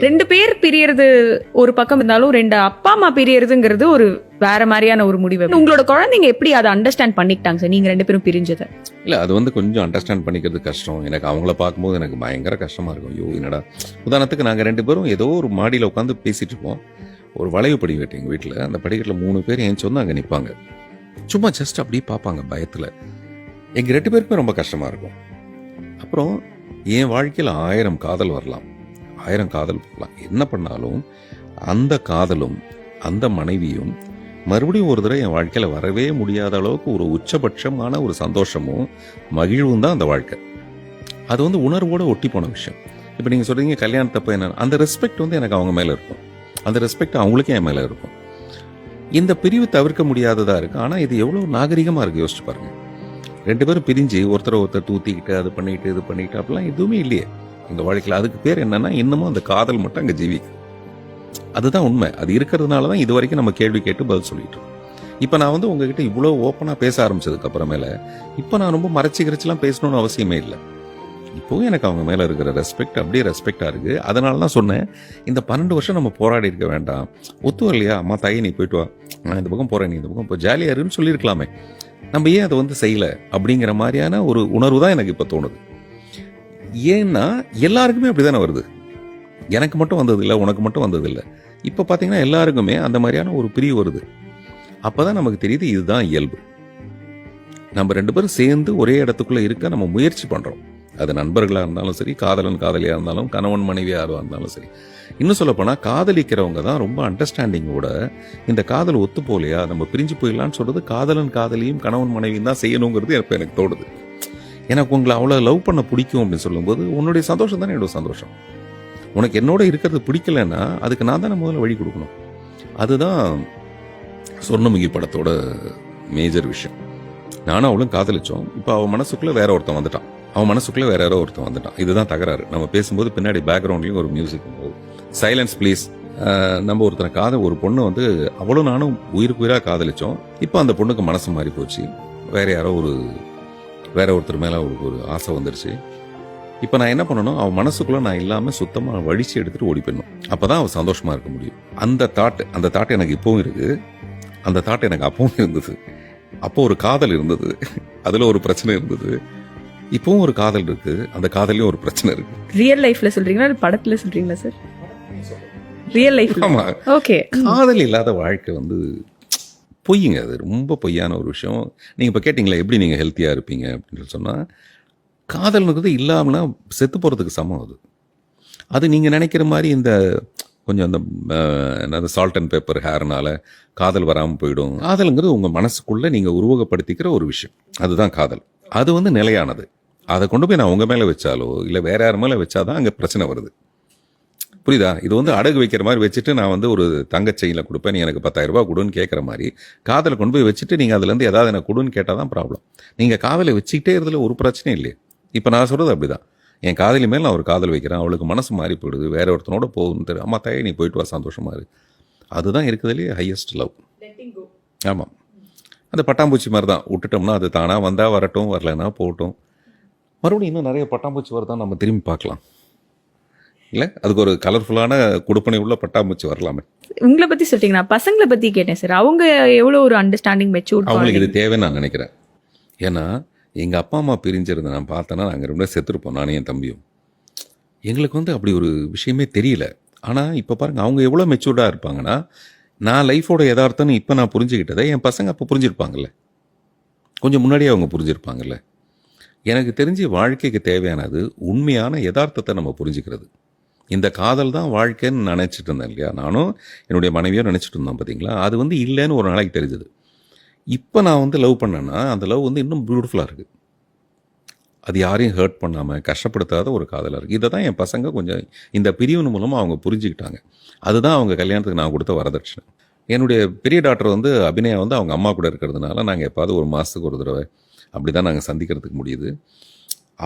2 பேர் பிரியறது ஒரு பக்கம் இருந்தாலும் 2 அப்பா அம்மா பிரியறதுங்கிறது ஒரு வேற மாதிரியான ஒரு முடிவு. உங்களோட குழந்தைங்க எப்படி அதை அண்டர்ஸ்டாண்ட் பண்ணிக்கிட்டாங்க சார் நீங்க 2 பேரும் பிரிஞ்சதை? இல்லை, அது வந்து கொஞ்சம் அண்டர்ஸ்டாண்ட் பண்ணிக்கிறது கஷ்டம். எனக்கு அவங்கள பார்க்கும்போது எனக்கு பயங்கர கஷ்டமாக இருக்கும். ஐயோ என்னடா, உதாரணத்துக்கு நாங்கள் 2 பேரும் ஏதோ ஒரு மாடியில் உட்காந்து பேசிகிட்டு இருப்போம். ஒரு வளைவு படிக்கட்டு எங்கள் வீட்டில், அந்த படிக்கட்டில் 3 பேர் ஏன் சொந்து அங்கே நிற்பாங்க. சும்மா ஜஸ்ட் அப்படியே பார்ப்பாங்க பயத்தில். எங்கள் 2 பேருக்குமே ரொம்ப கஷ்டமாக இருக்கும். அப்புறம் என் வாழ்க்கையில் 1000 காதல் வரலாம், 1000 காதல் போகலாம். என்ன பண்ணாலும் அந்த காதலும் அந்த மனைவியும் மறுபடியும் ஒரு தடவை என் வாழ்க்கையில் வரவே முடியாத அளவுக்கு ஒரு உச்சபட்சமான ஒரு சந்தோஷமும் மகிழ்வும் தான் அந்த வாழ்க்கை. அது வந்து உணர்வோடு ஒட்டி போன விஷயம். இப்போ நீங்கள் சொல்கிறீங்க கல்யாணத்தப்போ என்ன, அந்த ரெஸ்பெக்ட் வந்து எனக்கு அவங்க மேலே இருக்கும், அந்த ரெஸ்பெக்ட் அவங்களுக்கே என் மேலே இருக்கும். இந்த பிரிவு தவிர்க்க முடியாததாக இருக்குது. ஆனால் இது எவ்வளோ நாகரிகமாக இருக்குது யோசிச்சு பாருங்கள். 2 பேரும் பிரிஞ்சு ஒருத்தர் தூத்திக்கிட்டு அது பண்ணிக்கிட்டு இது பண்ணிக்கிட்டு அப்படிலாம் எதுவுமே இல்லையே எங்கள் வாழ்க்கையில். அதுக்கு பேர் என்னன்னா இன்னமும் அந்த காதல் மட்டும் அங்கே ஜீவிக்கு. அதுதான் உண்மை. அது இருக்கிறதுனால தான் இது வரைக்கும் நம்ம கேள்வி கேட்டு பதில் சொல்லிட்டு இருக்கோம். இப்போ நான் வந்து உங்ககிட்ட இவ்வளோ ஓப்பனாக பேச ஆரம்பிச்சதுக்கு அப்புறமேல இப்போ நான் ரொம்ப மறைச்சிக்கிறச்சுலாம் பேசணும்னு அவசியமே இல்லை. இப்போவும் எனக்கு அவங்க மேலே இருக்கிற ரெஸ்பெக்ட் அப்படியே ரெஸ்பெக்டாக இருக்குது. அதனால தான் சொன்னேன், இந்த 12 வருஷம் நம்ம போராடி இருக்க வேண்டாம். ஒத்து வரலையா, அம்மா தாயே நீ போயிட்டு வா, நான் இந்த பக்கம் போகிறேன், நீ இந்த பக்கம் இப்போ ஜாலியாக இருன்னு சொல்லியிருக்கலாமே. நம்ம ஏன் அதை வந்து செய்யலை அப்படிங்கிற மாதிரியான ஒரு உணர்வு தான் எனக்கு இப்போ தோணுது. ஏன்னா எல்லாருக்குமே அப்படி தானே வருது. எனக்கு மட்டும் வந்ததில்லை, உனக்கு மட்டும் வந்ததில்லை. இப்போ பார்த்தீங்கன்னா எல்லாருக்குமே அந்த மாதிரியான ஒரு பிரிவு வருது. அப்போ தான் நமக்கு தெரியுது இதுதான் இயல்பு. நம்ம 2 பேரும் சேர்ந்து ஒரே இடத்துக்குள்ளே இருக்க நம்ம முயற்சி பண்ணுறோம். அது நண்பர்களாக இருந்தாலும் சரி, காதலன் காதலியாக இருந்தாலும், கணவன் மனைவியாக இருந்தாலும் சரி. இன்னும் சொல்லப்போனால் காதலிக்கிறவங்க தான் ரொம்ப அண்டர்ஸ்டாண்டிங்கோட இந்த காதல் ஒத்து போலையா நம்ம பிரிஞ்சு போயிடலான்னு சொல்கிறது காதலன் காதலியும் கணவன் மனைவியும் தான் செய்யணுங்கிறது இப்போ எனக்கு தோணுது. எனக்கு உங்களை அவ்வளோ லவ் பண்ண பிடிக்கும் அப்படின்னு சொல்லும்போது உன்னுடைய சந்தோஷம் தானே என்னோட சந்தோஷம். உனக்கு என்னோட இருக்கிறது பிடிக்கலன்னா அதுக்கு நான் தானே முதல்ல வழி கொடுக்கணும். அதுதான் சொர்ணமுகி படத்தோட மேஜர் விஷயம். நானும் அவளும் காதலிச்சோம். இப்போ அவன் மனசுக்குள்ளே வேற ஒருத்தன் வந்துட்டான், அவன் மனசுக்குள்ளே வேற யாரோ ஒருத்தன் வந்துட்டான். இதுதான் தகராறு. நம்ம பேசும்போது பின்னாடி பேக்ரவுண்ட்லேயும் ஒரு மியூசிக் போகுது. Silence please. நம்ம ஒருத்தனை ஒரு பொண்ணு வந்து அவளும் நானும் உயிருக்கு உயிராக காதலிச்சோம். இப்போ அந்த பொண்ணுக்கு மனசு மாறி போச்சு. வேற ஒருத்தர் மேலே அவளுக்கு ஒரு ஆசை வந்துருச்சு. இப்போ நான் என்ன பண்ணணும், அவன் மனசுக்குள்ளே நான் இல்லாமல் சுத்தமாக வழிச்சு எடுத்துகிட்டு ஓடி போயிடணும். அப்போ தான் அவள் சந்தோஷமாக இருக்க முடியும். அந்த தாட் எனக்கு இப்போவும் இருக்குது. அந்த தாட் எனக்கு அப்பவும் இருந்தது. அப்போ ஒரு காதல் இருந்தது, அதில் ஒரு பிரச்சனை இருந்தது. இப்போவும் ஒரு காதல் இருக்குது, அந்த காதலையும் ஒரு பிரச்சனை இருக்கு. ரியல் லைஃப்ல சொல்றீங்களா, படத்துல சொல்றீங்களா சார்? Real life. ஆமா. ஓகே. காதல் இல்லாத வாழ்க்கை வந்து பொய்யுங்க. அது ரொம்ப பொய்யான ஒரு விஷயம். நீங்கள் இப்போ கேட்டிங்களா எப்படி நீங்கள் ஹெல்த்தியாக இருப்பீங்க அப்படின்னு சொன்னால், காதல்னுக்குறது இல்லாமல்னா செத்து போகிறதுக்கு சமம். அது நீங்கள் நினைக்கிற மாதிரி இந்த கொஞ்சம் அந்த சால்ட் அண்ட் பேப்பர் ஹேர்னால காதல் வராமல் போயிடும். காதலுங்கிறது உங்கள் மனசுக்குள்ளே நீங்கள் உருவகப்படுத்திக்கிற ஒரு விஷயம். அதுதான் காதல். அது வந்து நிலையானது. அதை கொண்டு போய் நான் உங்கள் மேலே வச்சாலோ இல்லை வேற யார் மேலே வச்சாதான் அங்கே பிரச்சனை வருது. புரியுதா? இது வந்து அடகு வைக்கிற மாதிரி வச்சுட்டு நான் வந்து ஒரு தங்கச்செயினில் கொடுப்பேன், நீ எனக்கு 10,000 ரூபா கொடுன்னு கேட்குற மாதிரி காதலை கொண்டு போய் வச்சுட்டு நீங்கள் அதுலேருந்து ஏதாவது எனக்கு கொடுன்னு கேட்டால் தான் ப்ராப்ளம். நீங்கள் காதலை வச்சுக்கிட்டே இருந்ததில் ஒரு பிரச்சனையும் இல்லையே. இப்போ நான் சொல்கிறது அப்படி தான். என் காதலி மேலே நான் ஒரு காதல் வைக்கிறேன், அவளுக்கு மனசு மாறி போயிடுது, வேற ஒருத்தனோட போகுதுன்னு தெரியும். அம்மா தாயே நீ போயிட்டு வா, சந்தோஷமா இரு. அதுதான் இருக்குதுலேயே ஹையஸ்ட் லவ். ஆமாம். அந்த பட்டாம்பூச்சி மாதிரி தான். விட்டுட்டோம்னா அது தானாக வந்தால் வரட்டும், வரலைன்னா போகட்டும். மறுபடியும் இன்னும் நிறைய பட்டாம்பூச்சி வரதான் நம்ம திரும்பி பார்க்கலாம் இல்லை? அதுக்கு ஒரு கலர்ஃபுல்லான கொடுப்பனை உள்ள பட்டாம்பூச்சி வரலாமே. உங்களை பற்றி சொல்லிட்டீங்க, நான் பசங்களை பற்றி கேட்டேன் சார். அவங்க எவ்வளோ ஒரு அண்டர்ஸ்டாண்டிங் மெச்சூர்? அவங்களுக்கு இது தேவைன்னு நான் நினைக்கிறேன். ஏன்னா எங்கள் அப்பா அம்மா பிரிஞ்சிருந்த நான் பார்த்தேன்னா நாங்கள் 2 செத்துருப்போம், நானும் என் தம்பியும். எங்களுக்கு வந்து அப்படி ஒரு விஷயமே தெரியல. ஆனால் இப்போ பாருங்கள், அவங்க எவ்வளோ மெச்சூர்டாக இருப்பாங்கன்னா, நான் லைஃபோட யதார்த்தம்னு இப்போ நான் புரிஞ்சுக்கிட்டதை என் பசங்க அப்போ புரிஞ்சிருப்பாங்கல்ல, கொஞ்சம் முன்னாடியே அவங்க புரிஞ்சிருப்பாங்கல்ல. எனக்கு தெரிஞ்சு வாழ்க்கைக்கு தேவையானது உண்மையான யதார்த்தத்தை நம்ம புரிஞ்சுக்கிறது. இந்த காதல் தான் வாழ்க்கைன்னு நினச்சிட்டு இருந்தேன் இல்லையா, நானும் என்னுடைய மனைவியும் நினச்சிட்டு இருந்தோம். பார்த்தீங்களா, அது வந்து இல்லைன்னு ஒரு நாளைக்கு தெரிஞ்சது. இப்போ நான் வந்து லவ் பண்ணேன்னா அந்த லவ் வந்து இன்னும் பியூட்டிஃபுல்லாக இருக்குது. அது யாரையும் ஹர்ட் பண்ணாமல் கஷ்டப்படுத்தாத ஒரு காதலாக இருக்குது. இதை தான் என் பசங்க கொஞ்சம் இந்த பிரிவின் மூலமாக அவங்க புரிஞ்சுக்கிட்டாங்க. அதுதான் அவங்க கல்யாணத்துக்கு நான் கொடுத்த வரதட்சணை. என்னுடைய பெரிய டாக்டர் வந்து அபிநயா வந்து அவங்க அம்மா கூட இருக்கிறதுனால நாங்கள் எப்பாவது ஒரு மாதத்துக்கு ஒரு தடவை அப்படி தான் நாங்கள் சந்திக்கிறதுக்கு முடியுது.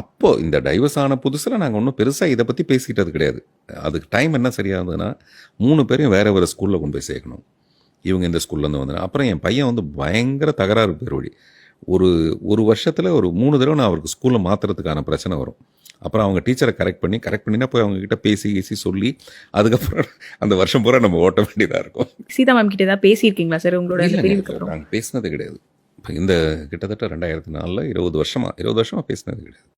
அப்போது இந்த டைவர்ஸ் ஆன புதுசில் நாங்கள் ஒன்றும் பெருசாக இதை பற்றி பேசிக்கிட்டது கிடையாது. அதுக்கு டைம் என்ன சரியாக இருந்ததுன்னா, 3 பேரையும் வேறு வேறு ஸ்கூலில் கொண்டு போய் சேர்க்கணும். இவங்க இந்த ஸ்கூல்லேருந்து வந்தாங்க. அப்புறம் என் பையன் வந்து பயங்கர தகராறு பேரோடி. ஒரு வருஷத்தில் ஒரு 3 தடவை நான் அவருக்கு ஸ்கூலில் மாற்றுறதுக்கான பிரச்சனை வரும். அப்புறம் அவங்க டீச்சரை கரெக்ட் பண்ணினா போய் அவங்கக்கிட்ட பேசி சொல்லி அதுக்கப்புறம் அந்த வருஷம் பூரா நம்ம ஓட்ட வேண்டியதாக இருக்கும். சீதா மேம் கிட்ட ஏதாவது பேசியிருக்கீங்களா சார் உங்களோட அந்த பிரிவுக்கு அப்புறம்? நாங்கள் பேசினது கிடையாது. இப்போ இந்த கிட்டத்தட்ட 2004 20 வருஷமா பேசினது கிடையாது.